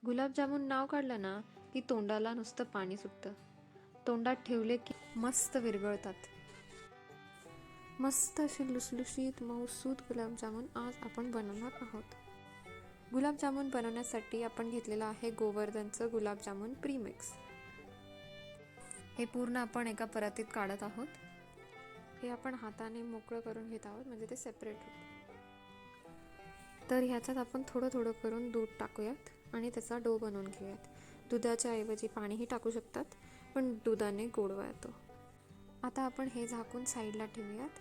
गुलाबजामुन नाव काढलं ना की तोंडाला नुसतं पाणी सुटतं. तोंडात ठेवले की मस्त विरघळतात. मस्त असे लुसलुशीत मऊसूत गुलाबजामुन आज आपण बनवणार आहोत. गुलाबजामुन बनवण्यासाठी आपण घेतलेलं आहे गोवर्धनचं गुलाबजामुन प्रीमिक्स. हे पूर्ण आपण एका परातीत काढत आहोत. हे आपण हाताने मोकळं करून घेत आहोत, म्हणजे ते सेपरेट होतं. तर ह्याच्यात आपण थोडं थोडं करून दूध टाकूयात आणि त्याचा डो बनवून घेऊयात. दुधाच्या ऐवजी पाणीही टाकू शकतात, पण दुधाने गोडवा येतो. आता आपण हे झाकून साईडला ठेवूयात.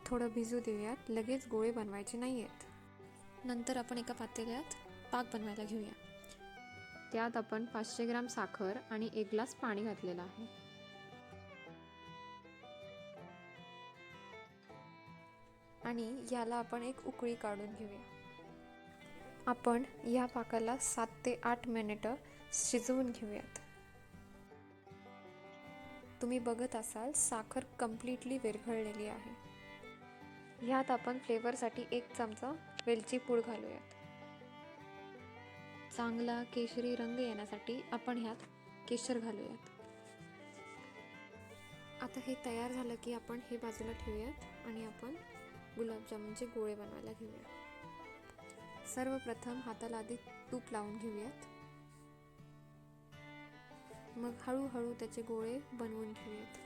थोडं भिजू देऊयात. लगेच गोळे बनवायचे नाही आहेत. नंतर आपण एका पातेल्यात पाक बनवायला घेऊया. त्यात आपण 500 ग्राम साखर आणि 1 ग्लास पाणी घातलेलं आहे. आणि याला आपण एक उकळी काढून घेऊया. आपण या पाकाला 7 ते 8 मिनिटं शिजवून घेऊयात. तुम्ही बघत असाल साखर कम्प्लिटली विरघळलेली आहे. ह्यात आपण फ्लेवरसाठी 1 चमचा वेलची पूड घालूयात. चांगला केशरी रंग येण्यासाठी आपण ह्यात केशर घालूयात. आता हे तयार झालं की आपण हे बाजूला ठेवूयात आणि आपण गुलाबजामुनचे गोळे बनवायला घेऊयात. सर्वप्रथम हाताला आधी तूप लावून घेऊयात. मग हळूहळू त्याचे गोळे बनवून घेऊयात.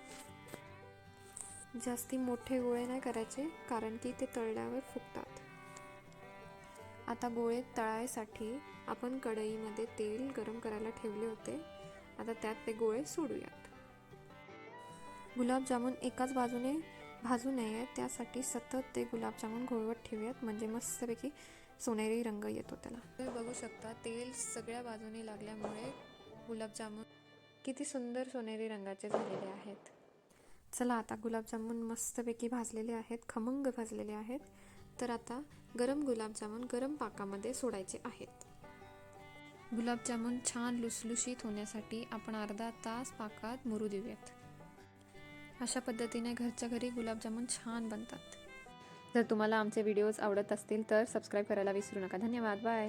जास्ती मोठे गोळे नाही करायचे, कारण की ते तळल्यावर फुगतात. आता गोळे तळायसाठी आपण कढईमध्ये तेल गरम करायला ठेवले होते. आता त्यात ते गोळे सोडूयात. गुलाबजामुन एकाच बाजूने भाजू नये, त्यासाठी सतत ते गुलाबजामुन घोळवत ठेवूयात, म्हणजे मस्तपैकी सोनेरी रंग येतो त्याला. तुम्ही बघू शकता तेल सगळ्या बाजूने लागल्यामुळे गुलाबजामुन किती सुंदर सोनेरी रंगाचे झालेले आहेत. चला, आता गुलाबजामुन मस्तपैकी भाजलेले आहेत, खमंग भाजलेले आहेत. तर आता गरम गुलाबजामुन गरम पाकामध्ये सोडायचे आहेत. गुलाबजामुन छान लुसलुशीत होण्यासाठी आपण अर्धा तास पाकात मुरू देऊयात. अशा पद्धतीने घरच्या घरी गुलाबजामुन छान बनतात. जर तुम्हाला आमचे व्हिडिओज आवडत असतील तर सबस्क्राईब करायला विसरू नका. धन्यवाद. बाय.